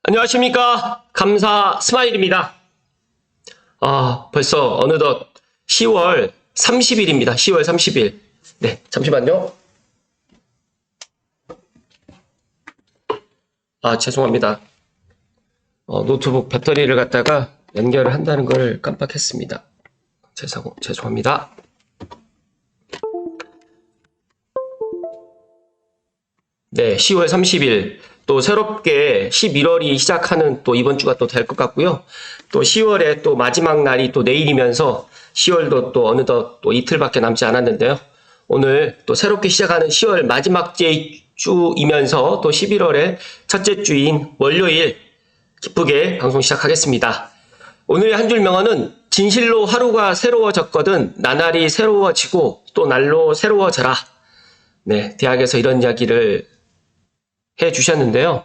안녕하십니까. 감사 스마일입니다. 벌써 어느덧 10월 30일입니다. 10월 30일. 네, 잠시만요. 죄송합니다. 노트북 배터리를 갖다가 연결을 한다는 걸 깜빡했습니다. 죄송합니다. 네, 10월 30일. 또 새롭게 11월이 시작하는 또 이번 주가 또 될 것 같고요. 또 10월에 또 마지막 날이 또 내일이면서 10월도 또 어느덧 또 이틀밖에 남지 않았는데요. 오늘 또 새롭게 시작하는 10월 마지막 주이면서 또 11월의 첫째 주인 월요일 기쁘게 방송 시작하겠습니다. 오늘의 한 줄 명언은 진실로 하루가 새로워졌거든 나날이 새로워지고 또 날로 새로워져라. 네, 대학에서 이런 이야기를 해 주셨는데요.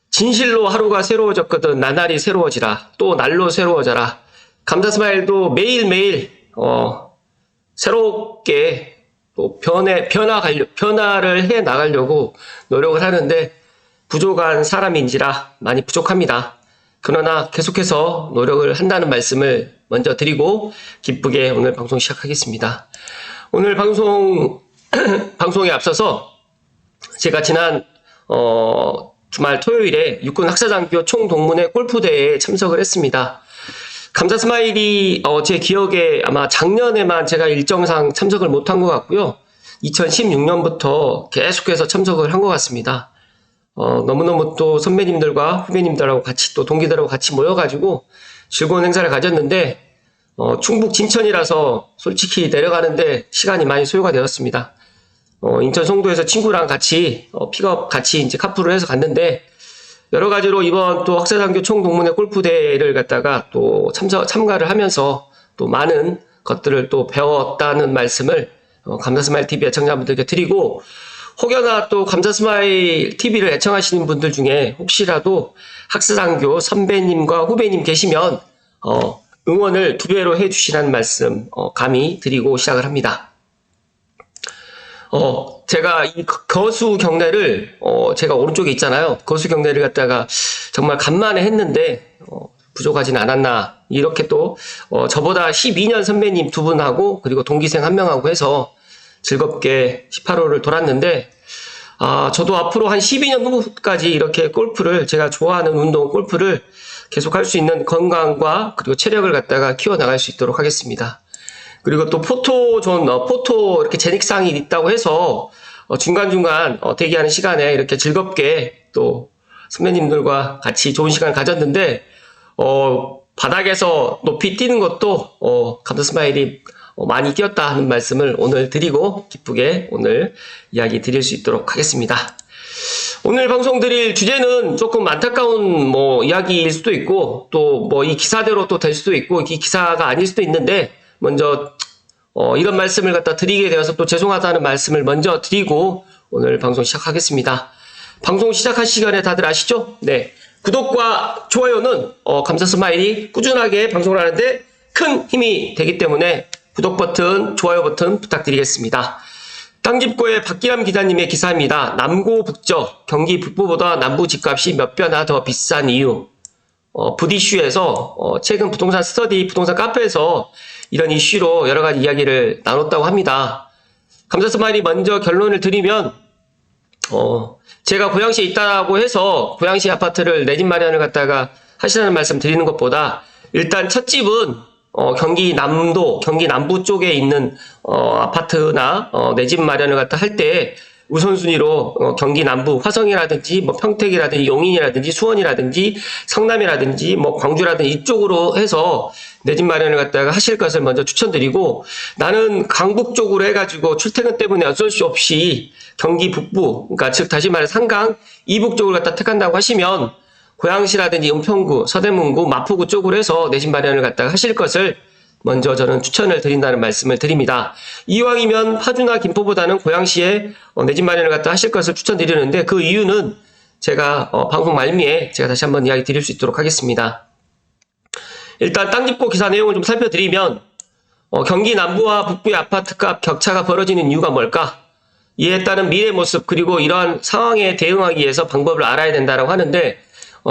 진실로 하루가 새로워졌거든 나날이 새로워지라. 또 날로 새로워져라. 감사 스마일도 매일매일 새롭게 또 변화를 해 나가려고 노력을 하는데 부족한 사람인지라 많이 부족합니다. 그러나 계속해서 노력을 한다는 말씀을 먼저 드리고 기쁘게 오늘 방송 시작하겠습니다. 오늘 방송에 앞서서 제가 지난 주말 토요일에 육군 학사장교 총동문회 골프대회에 참석을 했습니다. 감사 스마일이 제 기억에 아마 작년에만 제가 일정상 참석을 못한 것 같고요. 2016년부터 계속해서 참석을 한 것 같습니다. 너무너무 또 선배님들과 후배님들하고 같이 또 동기들하고 같이 모여가지고 즐거운 행사를 가졌는데 충북 진천이라서 솔직히 내려가는데 시간이 많이 소요가 되었습니다. 인천 송도에서 친구랑 같이 픽업 같이 이제 카풀을 해서 갔는데 여러 가지로 이번 또 학사장교 총동문회 골프대회를 갖다가 또 참가를 하면서 또 많은 것들을 또 배웠다는 말씀을 감사스마일 TV 애청자분들께 드리고 혹여나 또 감사스마일 TV를 애청하시는 분들 중에 혹시라도 학사장교 선배님과 후배님 계시면 응원을 2배로 해주시라는 말씀 감히 드리고 시작을 합니다. 제가 이 거수 경례를, 제가 오른쪽에 있잖아요. 거수 경례를 갖다가 정말 간만에 했는데, 부족하진 않았나. 이렇게 또, 저보다 12년 선배님 2분하고, 그리고 동기생 1명하고 해서 즐겁게 18호를 돌았는데, 저도 앞으로 한 12년 후까지 이렇게 골프를, 제가 좋아하는 운동 골프를 계속 할 수 있는 건강과 그리고 체력을 갖다가 키워나갈 수 있도록 하겠습니다. 그리고 또 포토 이렇게 제닉상이 있다고 해서 중간중간 대기하는 시간에 이렇게 즐겁게 또 선배님들과 같이 좋은 시간을 가졌는데 바닥에서 높이 뛰는 것도 감사 스마일이 많이 뛰었다 하는 말씀을 오늘 드리고 기쁘게 오늘 이야기 드릴 수 있도록 하겠습니다. 오늘 방송 드릴 주제는 조금 안타까운 이야기일 수도 있고 또 이 기사대로 또 될 수도 있고 이 기사가 아닐 수도 있는데 먼저 이런 말씀을 갖다 드리게 되어서 또 죄송하다는 말씀을 먼저 드리고 오늘 방송 시작하겠습니다. 방송 시작할 시간에 다들 아시죠? 네, 구독과 좋아요는 감사 스마일이 꾸준하게 방송을 하는데 큰 힘이 되기 때문에 구독 버튼, 좋아요 버튼 부탁드리겠습니다. 땅집고의 박기람 기자님의 기사입니다. 남고 북적, 경기 북부보다 남부 집값이 몇 배나 더 비싼 이유. 붓이슈에서 최근 부동산 스터디, 부동산 카페에서 이런 이슈로 여러 가지 이야기를 나눴다고 합니다. 감사 스마일이 먼저 결론을 드리면 제가 고양시에 있다고 해서 고양시 아파트를 내 집 마련을 갖다가 하시라는 말씀 드리는 것보다 일단 첫 집은 경기 남부 쪽에 있는 아파트나 내 집 마련을 갖다 할 때 우선순위로 경기 남부 화성이라든지 평택이라든지 용인이라든지 수원이라든지 성남이라든지 광주라든지 이쪽으로 해서 내 집 마련을 갖다가 하실 것을 먼저 추천드리고 나는 강북 쪽으로 해가지고 출퇴근 때문에 어쩔 수 없이 경기 북부 그러니까 즉 다시 말해 상강 이북 쪽을 갖다 택한다고 하시면 고양시라든지 은평구 서대문구 마포구 쪽으로 해서 내 집 마련을 갖다가 하실 것을 먼저 저는 추천을 드린다는 말씀을 드립니다. 이왕이면 파주나 김포보다는 고양시에 내 집 마련을 갖다 하실 것을 추천드리는데 그 이유는 제가 방송 말미에 제가 다시 한번 이야기 드릴 수 있도록 하겠습니다. 일단 땅집고 기사 내용을 좀 살펴드리면 경기 남부와 북부의 아파트값 격차가 벌어지는 이유가 뭘까? 이에 따른 미래 모습 그리고 이러한 상황에 대응하기 위해서 방법을 알아야 된다고 하는데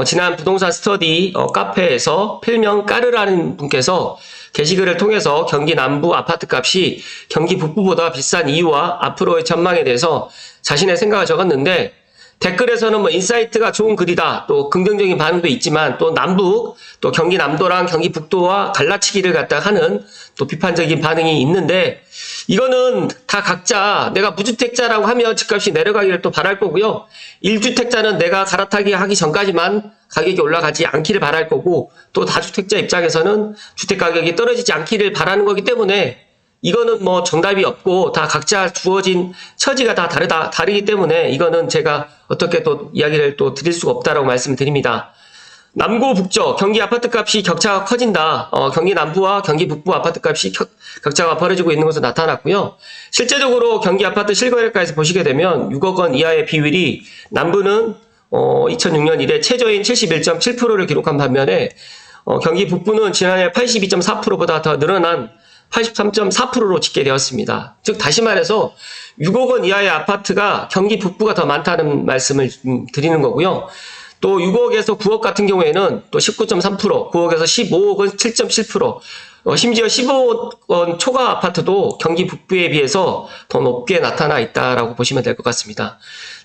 지난 부동산 스터디 카페에서 필명 까르라는 분께서 게시글을 통해서 경기 남부 아파트 값이 경기 북부보다 비싼 이유와 앞으로의 전망에 대해서 자신의 생각을 적었는데, 댓글에서는 뭐 인사이트가 좋은 글이다, 또 긍정적인 반응도 있지만, 또 남북, 또 경기 남도랑 경기 북도와 갈라치기를 갖다 하는 또 비판적인 반응이 있는데, 이거는 다 각자 내가 무주택자라고 하면 집값이 내려가기를 또 바랄 거고요. 1주택자는 내가 갈아타기 하기 전까지만 가격이 올라가지 않기를 바랄 거고, 또 다주택자 입장에서는 주택 가격이 떨어지지 않기를 바라는 거기 때문에, 이거는 뭐 정답이 없고 다 각자 주어진 처지가 다 다르기 때문에 이거는 제가 어떻게 또 이야기를 또 드릴 수가 없다라고 말씀드립니다. 남고 북쪽 경기 아파트 값이 격차가 커진다. 경기 남부와 경기 북부 아파트 값이 격차가 벌어지고 있는 것으로 나타났고요. 실제적으로 경기 아파트 실거래가에서 보시게 되면 6억 원 이하의 비율이 남부는 2006년 이래 최저인 71.7%를 기록한 반면에 경기 북부는 지난해 82.4%보다 더 늘어난 83.4%로 집계되었습니다. 즉 다시 말해서 6억 원 이하의 아파트가 경기 북부가 더 많다는 말씀을 드리는 거고요. 또 6억에서 9억 같은 경우에는 또 19.3%, 9억에서 15억은 7.7%, 심지어 15억 원 초과 아파트도 경기 북부에 비해서 더 높게 나타나 있다라고 보시면 될 것 같습니다.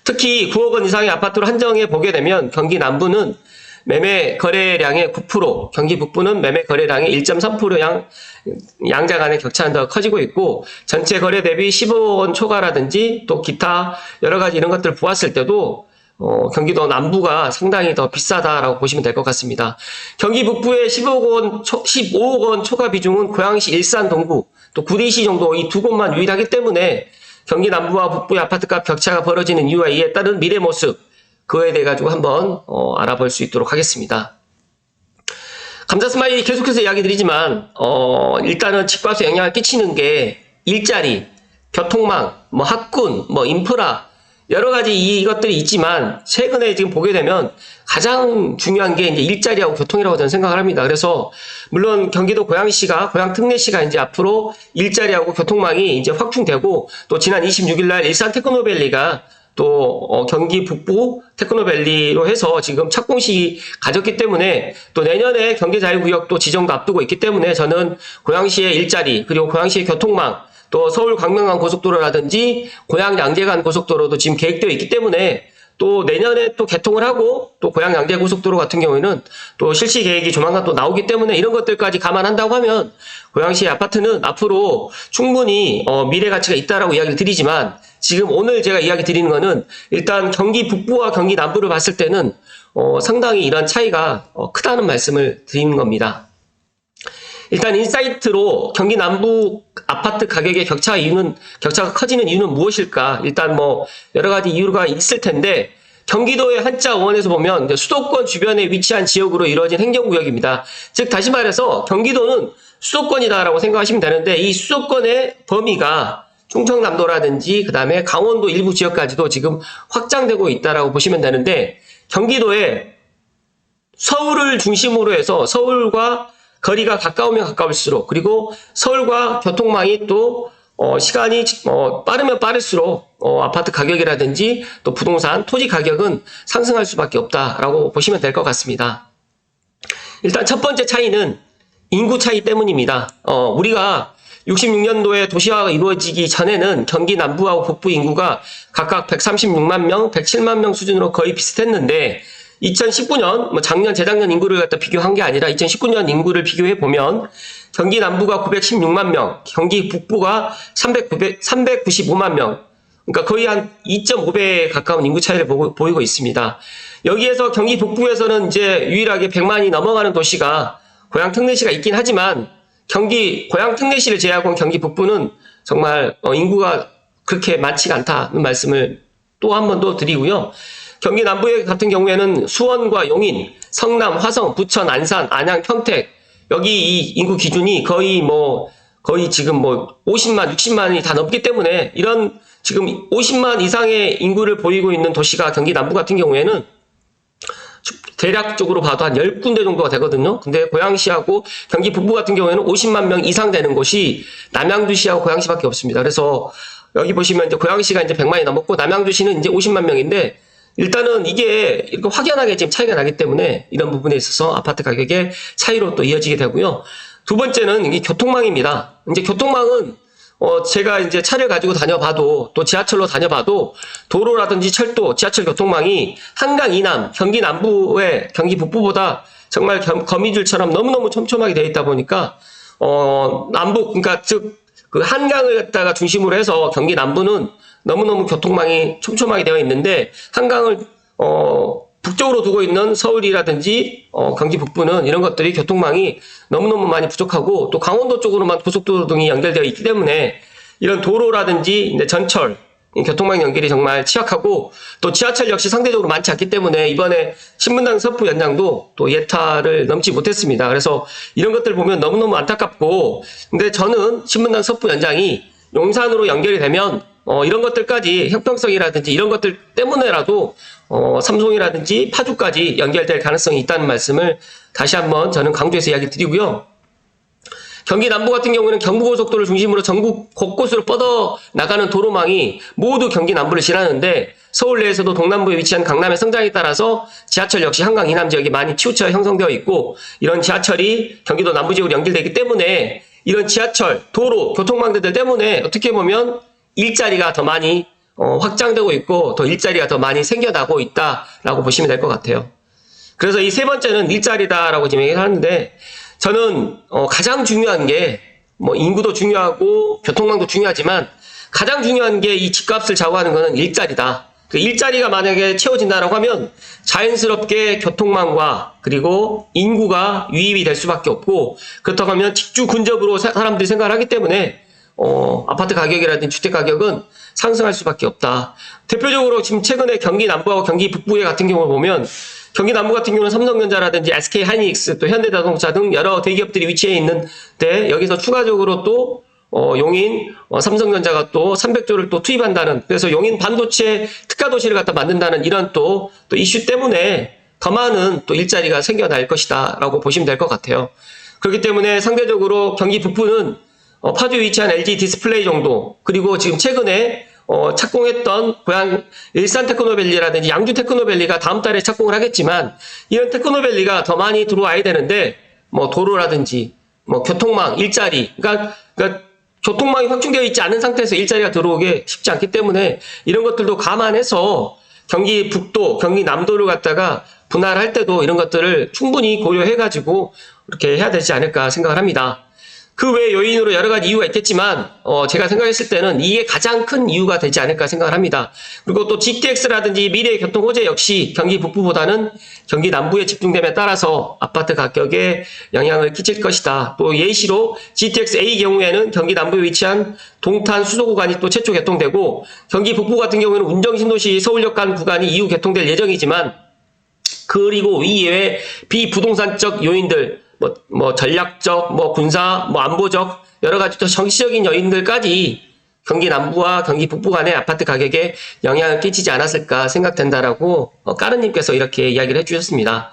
특히 9억 원 이상의 아파트로 한정해 보게 되면 경기 남부는 매매 거래량의 9%, 경기 북부는 매매 거래량의 1.3% 양자 간의 격차는 더 커지고 있고, 전체 거래 대비 15억 원 초과라든지 또 기타 여러 가지 이런 것들을 보았을 때도 경기도 남부가 상당히 더 비싸다라고 보시면 될 것 같습니다. 경기 북부의 15억 원 초과 비중은 고양시, 일산, 동구, 또 구리시 정도 이 두 곳만 유일하기 때문에 경기 남부와 북부의 아파트값 격차가 벌어지는 이유와 이에 따른 미래 모습, 그거에 대해 가지고 한번 알아볼 수 있도록 하겠습니다. 감자 스마일이 계속해서 이야기 드리지만 일단은 집값에 영향을 끼치는 게 일자리, 교통망, 뭐 학군, 뭐 인프라 여러 가지 이것들이 있지만, 최근에 지금 보게 되면 가장 중요한 게 이제 일자리하고 교통이라고 저는 생각을 합니다. 그래서 물론 경기도 고양시가, 고양 특례시가 이제 앞으로 일자리하고 교통망이 이제 확충되고, 또 지난 26일 날 일산 테크노밸리가 또 경기 북부 테크노밸리로 해서 지금 착공식이 가졌기 때문에, 또 내년에 경기자유구역도 지정도 앞두고 있기 때문에 저는 고양시의 일자리, 그리고 고양시의 교통망, 또 서울 광명간 고속도로라든지 고양 양재간 고속도로도 지금 계획되어 있기 때문에, 또 내년에 또 개통을 하고, 또 고양 양재 고속도로 같은 경우에는 또 실시 계획이 조만간 또 나오기 때문에, 이런 것들까지 감안한다고 하면 고양시의 아파트는 앞으로 충분히 미래 가치가 있다라고 이야기를 드리지만, 지금 오늘 제가 이야기 드리는 거는 일단 경기 북부와 경기 남부를 봤을 때는 상당히 이런 차이가 크다는 말씀을 드리는 겁니다. 일단 인사이트로 경기 남부 아파트 가격의 격차가 커지는 이유는 무엇일까? 일단 뭐 여러 가지 이유가 있을 텐데, 경기도의 한자 원에서 보면 수도권 주변에 위치한 지역으로 이루어진 행정구역입니다. 즉 다시 말해서 경기도는 수도권이다라고 생각하시면 되는데, 이 수도권의 범위가 충청남도라든지 그 다음에 강원도 일부 지역까지도 지금 확장되고 있다라고 보시면 되는데, 경기도에 서울을 중심으로 해서 서울과 거리가 가까우면 가까울수록, 그리고 서울과 교통망이 또 시간이 빠르면 빠를수록 아파트 가격이라든지 또 부동산, 토지 가격은 상승할 수밖에 없다라고 보시면 될 것 같습니다. 일단 첫 번째 차이는 인구 차이 때문입니다. 우리가 66년도에 도시화가 이루어지기 전에는 경기 남부하고 북부 인구가 각각 136만 명, 107만 명 수준으로 거의 비슷했는데, 2019년, 작년, 재작년 인구를 갖다 비교한 게 아니라 2019년 인구를 비교해 보면 경기 남부가 916만 명, 경기 북부가 395만 명, 그러니까 거의 한 2.5배에 가까운 인구 차이를 보이고 있습니다. 여기에서 경기 북부에서는 이제 유일하게 100만이 넘어가는 도시가 고양 특례시가 있긴 하지만, 고양 특례시를 제외하고 경기 북부는 정말 인구가 그렇게 많지가 않다는 말씀을 또 한 번 더 드리고요. 경기 남부 같은 경우에는 수원과 용인, 성남, 화성, 부천, 안산, 안양, 평택, 여기 이 인구 기준이 거의 지금 50만, 60만이 다 넘기 때문에, 이런 지금 50만 이상의 인구를 보이고 있는 도시가 경기 남부 같은 경우에는 대략적으로 봐도 한 10군데 정도가 되거든요. 근데 고양시하고 경기 북부 같은 경우에는 50만 명 이상 되는 곳이 남양주시하고 고양시밖에 없습니다. 그래서 여기 보시면 이제 고양시가 이제 100만이 넘었고, 남양주시는 이제 50만 명인데, 일단은 이게 이렇게 확연하게 지금 차이가 나기 때문에 이런 부분에 있어서 아파트 가격의 차이로 또 이어지게 되고요. 두 번째는 이게 교통망입니다. 이제 교통망은 제가 이제 차를 가지고 다녀봐도 또 지하철로 다녀봐도 도로라든지 철도, 지하철 교통망이 한강 이남, 경기 남부의 경기 북부보다 정말 거미줄처럼 너무너무 촘촘하게 되어 있다 보니까 남북 그러니까 즉 그 한강을 갖다가 중심으로 해서 경기 남부는 너무너무 교통망이 촘촘하게 되어 있는데 한강을 북쪽으로 두고 있는 서울이라든지 경기 북부는 이런 것들이 교통망이 너무너무 많이 부족하고 또 강원도 쪽으로만 고속도로 등이 연결되어 있기 때문에 이런 도로라든지 전철 교통망 연결이 정말 취약하고 또 지하철 역시 상대적으로 많지 않기 때문에 이번에 신분당 서부 연장도 또 예타를 넘지 못했습니다. 그래서 이런 것들 보면 너무너무 안타깝고 근데 저는 신분당 서부 연장이 용산으로 연결이 되면 이런 것들까지 형평성이라든지 이런 것들 때문에라도 삼송이라든지 파주까지 연결될 가능성이 있다는 말씀을 다시 한번 저는 강조해서 이야기 드리고요. 경기 남부 같은 경우는 경부고속도로를 중심으로 전국 곳곳으로 뻗어 나가는 도로망이 모두 경기 남부를 지나는데 서울 내에서도 동남부에 위치한 강남의 성장에 따라서 지하철 역시 한강 이남 지역이 많이 치우쳐 형성되어 있고 이런 지하철이 경기도 남부 지역으로 연결되기 때문에 이런 지하철, 도로, 교통망들 때문에 어떻게 보면 일자리가 더 많이 확장되고 있고 더 일자리가 더 많이 생겨나고 있다라고 보시면 될 것 같아요. 그래서 이 세 번째는 일자리다라고 지금 얘기를 하는데 저는 가장 중요한 게 뭐 인구도 중요하고 교통망도 중요하지만 가장 중요한 게 이 집값을 좌우하는 거는 일자리다. 그 일자리가 만약에 채워진다라고 하면 자연스럽게 교통망과 그리고 인구가 유입이 될 수밖에 없고 그렇다고 하면 직주 근접으로 사람들이 생각을 하기 때문에 아파트 가격이라든지 주택 가격은 상승할 수밖에 없다. 대표적으로 지금 최근에 경기 남부하고 경기 북부의 같은 경우를 보면 경기 남부 같은 경우는 삼성전자라든지 SK 하이닉스 또 현대자동차 등 여러 대기업들이 위치해 있는데 여기서 추가적으로 또 용인 삼성전자가 또 300조를 또 투입한다는 그래서 용인 반도체 특화 도시를 갖다 만든다는 이런 또 이슈 때문에 더 많은 또 일자리가 생겨날 것이다라고 보시면 될 것 같아요. 그렇기 때문에 상대적으로 경기 북부는 파주에 위치한 LG 디스플레이 정도 그리고 지금 최근에 착공했던 고향 일산 테크노밸리라든지 양주 테크노밸리가 다음 달에 착공을 하겠지만 이런 테크노밸리가 더 많이 들어와야 되는데 뭐 도로라든지 뭐 교통망, 일자리 그러니까 교통망이 확충되어 있지 않은 상태에서 일자리가 들어오기 쉽지 않기 때문에 이런 것들도 감안해서 경기 북도, 경기 남도를 갖다가 분할할 때도 이런 것들을 충분히 고려해가지고 이렇게 해야 되지 않을까 생각을 합니다. 그 외 요인으로 여러 가지 이유가 있겠지만 제가 생각했을 때는 이게 가장 큰 이유가 되지 않을까 생각을 합니다. 그리고 또 GTX라든지 미래의 교통 호재 역시 경기 북부보다는 경기 남부에 집중됨에 따라서 아파트 가격에 영향을 끼칠 것이다. 또 예시로 GTX-A 경우에는 경기 남부에 위치한 동탄 수도 구간이 또 최초 개통되고 경기 북부 같은 경우에는 운정신도시 서울역 간 구간이 이후 개통될 예정이지만 그리고 이외에 비부동산적 요인들 뭐 전략적, 뭐 군사, 뭐 안보적 여러 가지 또 정치적인 요인들까지 경기 남부와 경기 북부 간의 아파트 가격에 영향을 끼치지 않았을까 생각된다라고 까르님께서 이렇게 이야기를 해주셨습니다.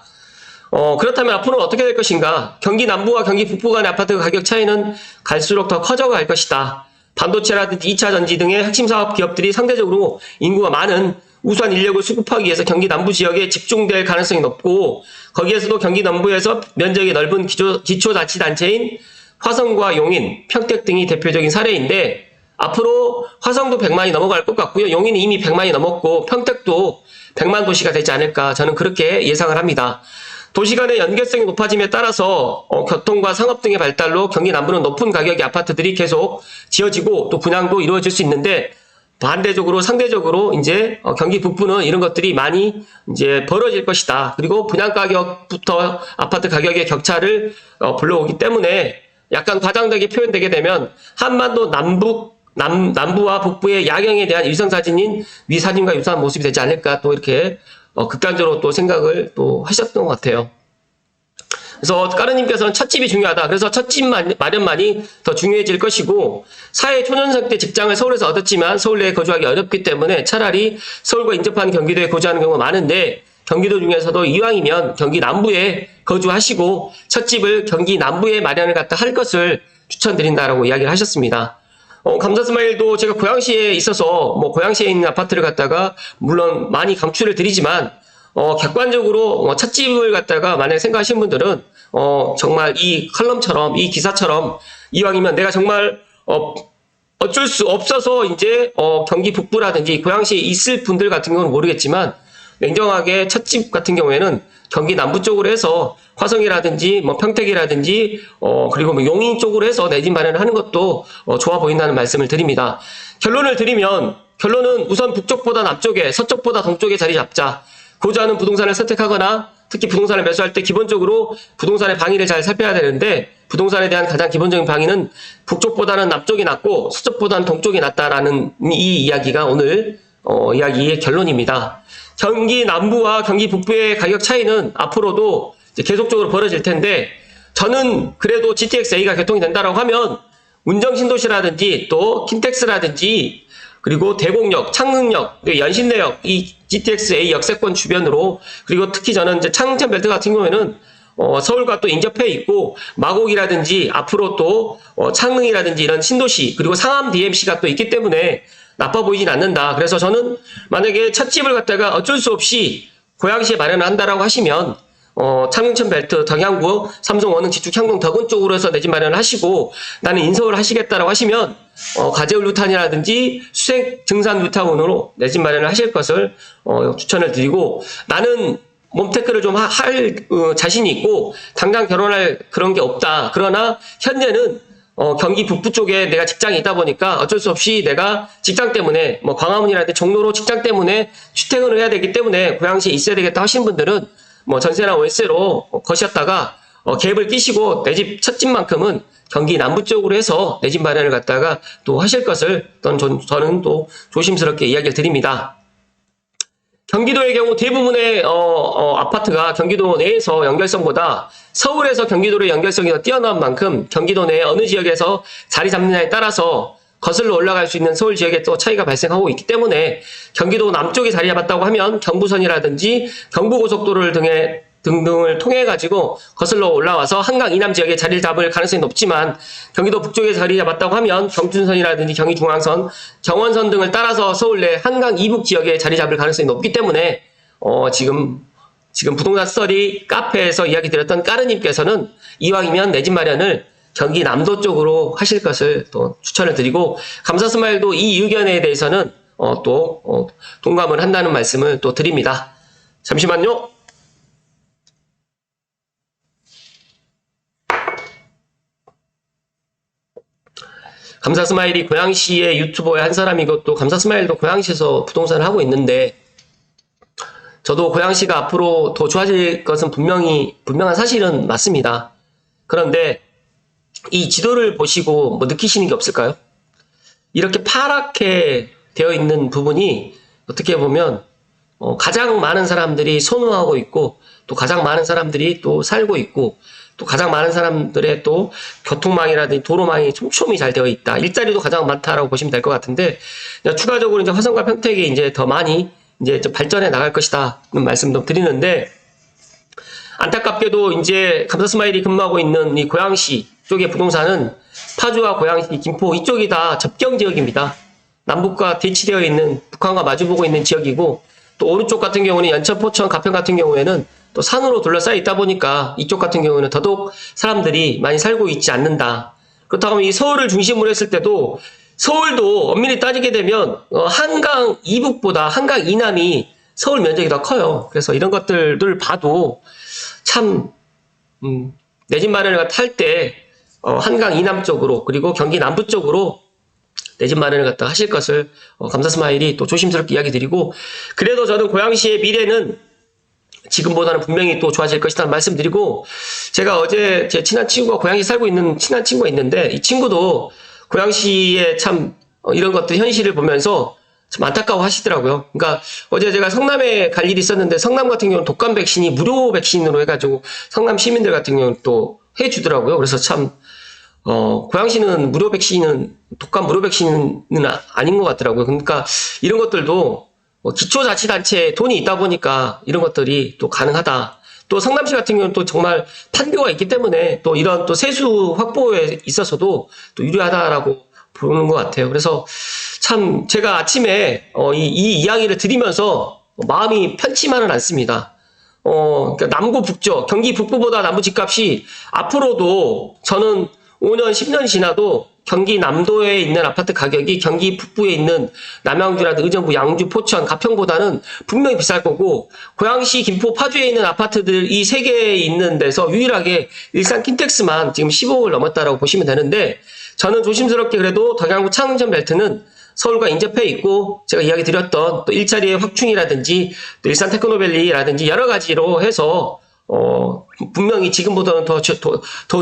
그렇다면 앞으로는 어떻게 될 것인가? 경기 남부와 경기 북부 간의 아파트 가격 차이는 갈수록 더 커져갈 것이다. 반도체라든지 2차 전지 등의 핵심 사업 기업들이 상대적으로 인구가 많은 우수한 인력을 수급하기 위해서 경기 남부 지역에 집중될 가능성이 높고 거기에서도 경기 남부에서 면적이 넓은 기초자치단체인 화성과 용인, 평택 등이 대표적인 사례인데 앞으로 화성도 100만이 넘어갈 것 같고요. 용인이 이미 100만이 넘었고 평택도 100만 도시가 되지 않을까 저는 그렇게 예상을 합니다. 도시 간의 연계성이 높아짐에 따라서 교통과 상업 등의 발달로 경기 남부는 높은 가격의 아파트들이 계속 지어지고 또 분양도 이루어질 수 있는데 반대적으로 상대적으로 이제 경기 북부는 이런 것들이 많이 이제 벌어질 것이다. 그리고 분양 가격부터 아파트 가격의 격차를 불러오기 때문에 약간 과장되게 표현되게 되면 한반도 남부와 북부의 야경에 대한 위성사진인 위 사진과 유사한 모습이 되지 않을까 또 이렇게 극단적으로 또 생각을 또 하셨던 것 같아요. 그래서 까르님께서는 찻집이 중요하다. 그래서 찻집 마련만이 더 중요해질 것이고 사회 초년생 때 직장을 서울에서 얻었지만 서울 내에 거주하기 어렵기 때문에 차라리 서울과 인접한 경기도에 거주하는 경우가 많은데 경기도 중에서도 이왕이면 경기 남부에 거주하시고 찻집을 경기 남부에 마련을 갖다 할 것을 추천드린다라고 이야기를 하셨습니다. 감사스마일도 제가 고양시에 있어서 뭐 고양시에 있는 아파트를 갖다가 물론 많이 강추를 드리지만 객관적으로 찻집을 갖다가 만약에 생각하시는 분들은 정말 이 칼럼처럼 이 기사처럼 이왕이면 내가 정말 어쩔 수 없어서 이제 경기 북부라든지 고양시에 있을 분들 같은 경우는 모르겠지만 냉정하게 찻집 같은 경우에는 경기 남부 쪽으로 해서 화성이라든지 뭐 평택이라든지 그리고 뭐 용인 쪽으로 해서 내 집 마련을 하는 것도 좋아 보인다는 말씀을 드립니다. 결론을 드리면 결론은 우선 북쪽보다 남쪽에 서쪽보다 동쪽에 자리 잡자. 고자 하는 부동산을 선택하거나 특히 부동산을 매수할 때 기본적으로 부동산의 방위를 잘 살펴야 되는데 부동산에 대한 가장 기본적인 방위는 북쪽보다는 남쪽이 낫고 서쪽보다는 동쪽이 낫다라는 이 이야기가 오늘 이야기의 결론입니다. 경기 남부와 경기 북부의 가격 차이는 앞으로도 이제 계속적으로 벌어질 텐데 저는 그래도 GTX-A가 개통이 된다라고 하면 운정신도시라든지 또 킨텍스라든지 그리고 대곡역, 창릉역, 연신내역, 이 GTX-A 역세권 주변으로 그리고 특히 저는 이제 창릉천 벨트 같은 경우에는 서울과 또 인접해 있고 마곡이라든지 앞으로 또 창릉이라든지 이런 신도시 그리고 상암 DMC가 또 있기 때문에 나빠 보이진 않는다. 그래서 저는 만약에 찻집을 갖다가 어쩔 수 없이 고양시에 마련을 한다라고 하시면 창릉천 벨트, 덕양구, 삼성, 원흥, 지축, 향동, 덕은 쪽으로 해서 내 집 마련을 하시고 나는 인서울 하시겠다라고 하시면 가재울 루탄이라든지 수색 증산 루탄으로 내 집 마련을 하실 것을 추천을 드리고 나는 몸테크를 좀 할 자신이 있고 당장 결혼할 그런 게 없다. 그러나 현재는 경기 북부 쪽에 내가 직장이 있다 보니까 어쩔 수 없이 내가 직장 때문에 뭐 광화문이라든지 종로로 직장 때문에 출퇴근을 해야 되기 때문에 고양시에 있어야 되겠다 하신 분들은 뭐 전세나 월세로 거셨다가 갭을 끼시고 내 집 찻집만큼은 경기 남부 쪽으로 해서 내 집 마련을 갖다가 또 하실 것을 저는 또 조심스럽게 이야기를 드립니다. 경기도의 경우 대부분의 아파트가 경기도 내에서 연결성보다 서울에서 경기도의 연결성이 더 뛰어난 만큼 경기도 내 어느 지역에서 자리 잡느냐에 따라서 거슬러 올라갈 수 있는 서울 지역에 또 차이가 발생하고 있기 때문에 경기도 남쪽에 자리 잡았다고 하면 경부선이라든지 경부고속도로를 등등을 통해 가지고 거슬러 올라와서 한강 이남 지역에 자리를 잡을 가능성이 높지만 경기도 북쪽에 자리 잡았다고 하면 경춘선이라든지 경의중앙선, 경원선 등을 따라서 서울 내 한강 이북 지역에 자리 잡을 가능성이 높기 때문에 지금 부동산 스터디 카페에서 이야기 드렸던 까르님께서는 이왕이면 내 집 마련을 경기 남도 쪽으로 하실 것을 또 추천을 드리고 감사스마일도 이 의견에 대해서는 또 동감을 한다는 말씀을 또 드립니다. 잠시만요. 감사스마일이 고양시의 유튜버의 한 사람이고 또 감사스마일도 고양시에서 부동산을 하고 있는데 저도 고양시가 앞으로 더 좋아질 것은 분명한 사실은 맞습니다. 그런데 이 지도를 보시고 뭐 느끼시는 게 없을까요? 이렇게 파랗게 되어 있는 부분이 어떻게 보면 가장 많은 사람들이 선호하고 있고 또 가장 많은 사람들이 또 살고 있고 또 가장 많은 사람들의 또 교통망이라든지 도로망이 촘촘히 잘 되어 있다. 일자리도 가장 많다라고 보시면 될 것 같은데 추가적으로 이제 화성과 평택이 이제 더 많이 이제 좀 발전해 나갈 것이다는 말씀도 드리는데 안타깝게도 이제 감사스마일이 근무하고 있는 이 고양시 쪽의 부동산은 파주와 고양시, 김포 이쪽이 다 접경 지역입니다. 남북과 대치되어 있는 북한과 마주보고 있는 지역이고 또 오른쪽 같은 경우는 연천, 포천, 가평 같은 경우에는 또 산으로 둘러싸여 있다 보니까 이쪽 같은 경우는 더더욱 사람들이 많이 살고 있지 않는다. 그렇다고 하면 이 서울을 중심으로 했을 때도 서울도 엄밀히 따지게 되면 한강 이북보다 한강 이남이 서울 면적이 더 커요. 그래서 이런 것들을 봐도 참 내 집 마련을 할 때 한강 이남 쪽으로 그리고 경기 남부 쪽으로 내 집 마련을 갖다 하실 것을 감사스마일이 또 조심스럽게 이야기 드리고 그래도 저는 고양시의 미래는 지금보다는 분명히 또 좋아질 것이라는 말씀드리고 제가 어제 제 친한 친구가 고양시 살고 있는 친한 친구가 있는데 이 친구도 고양시의 참 이런 것들 현실을 보면서 참 안타까워 하시더라고요. 그러니까 어제 제가 성남에 갈 일이 있었는데 성남 같은 경우는 독감 백신이 무료 백신으로 해가지고 성남 시민들 같은 경우는 또 해주더라고요. 그래서 참 고양시는 무료 백신은 독감 무료 백신은 아닌 것 같더라고요. 그러니까 이런 것들도 기초자치단체에 돈이 있다 보니까 이런 것들이 또 가능하다. 또 성남시 같은 경우는 또 정말 판교가 있기 때문에 또 이런 또 세수 확보에 있어서도 또 유리하다라고 보는 것 같아요. 그래서 참 제가 아침에 이 이야기를 드리면서 마음이 편치만은 않습니다. 그러니까 남구 북쪽, 경기 북부보다 남부 집값이 앞으로도 저는 5년, 10년 지나도 경기 남도에 있는 아파트 가격이 경기 북부에 있는 남양주라든지 의정부, 양주, 포천, 가평보다는 분명히 비쌀 거고, 고양시, 김포, 파주에 있는 아파트들 이 세 개에 있는 데서 유일하게 일산 킨텍스만 지금 15억을 넘었다라고 보시면 되는데, 저는 조심스럽게 그래도 덕양구 창천 벨트는 서울과 인접해 있고, 제가 이야기 드렸던 또 일자리의 확충이라든지 또 일산 테크노밸리라든지 여러 가지로 해서 분명히 지금보다는 더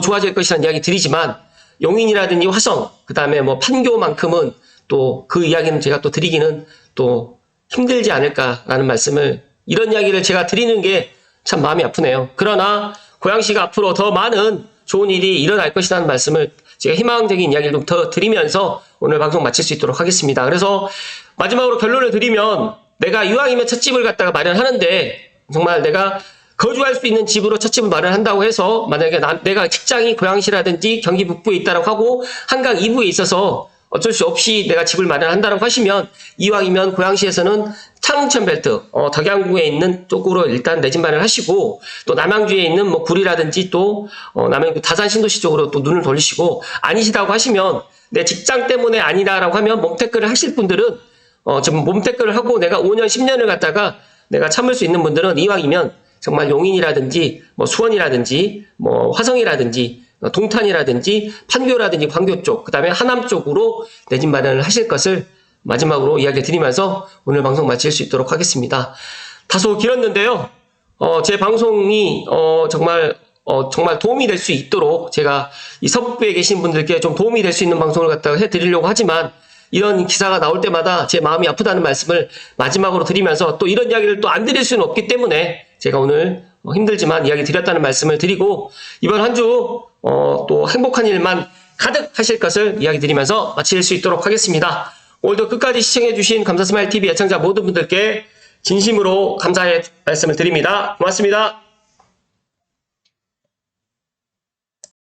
좋아질 것이라는 이야기 드리지만, 용인이라든지 화성, 그 다음에 뭐 판교만큼은 또 그 이야기는 제가 또 드리기는 또 힘들지 않을까라는 말씀을, 이런 이야기를 제가 드리는 게 참 마음이 아프네요. 그러나 고양시가 앞으로 더 많은 좋은 일이 일어날 것이라는 말씀을 제가 희망적인 이야기를 좀 더 드리면서 오늘 방송 마칠 수 있도록 하겠습니다. 그래서 마지막으로 결론을 드리면, 내가 이왕이면 찻집을 갖다가 마련하는데 정말 내가 거주할 수 있는 집으로 찻집을 마련한다고 해서 만약에 내가 직장이 고양시라든지 경기 북부에 있다고 하고 한강 이부에 있어서 어쩔 수 없이 내가 집을 마련한다고 하시면, 이왕이면 고양시에서는 창천벨트, 덕양구에 있는 쪽으로 일단 내 집 마련하시고, 또 남양주에 있는 뭐 구리라든지 또 남양주 다산 신도시 쪽으로 또 눈을 돌리시고, 아니시다고 하시면 내 직장 때문에 아니다라고 하면 몸테크를 하실 분들은 지금 몸테크를 하고 내가 5년 10년을 갖다가 내가 참을 수 있는 분들은 이왕이면 정말 용인이라든지 뭐 수원이라든지 뭐 화성이라든지 동탄이라든지 판교라든지 광교 쪽, 그 다음에 하남 쪽으로 내 집 마련을 하실 것을 마지막으로 이야기를 드리면서 오늘 방송 마칠 수 있도록 하겠습니다. 다소 길었는데요. 제 방송이 정말 도움이 될 수 있도록 제가 이 서북부에 계신 분들께 좀 도움이 될 수 있는 방송을 갖다가 해드리려고 하지만, 이런 기사가 나올 때마다 제 마음이 아프다는 말씀을 마지막으로 드리면서, 또 이런 이야기를 또 안 드릴 수는 없기 때문에 제가 오늘 힘들지만 이야기 드렸다는 말씀을 드리고, 이번 한 주 또 행복한 일만 가득 하실 것을 이야기 드리면서 마칠 수 있도록 하겠습니다. 오늘도 끝까지 시청해주신 감사스마일TV 애청자 모든 분들께 진심으로 감사의 말씀을 드립니다. 고맙습니다.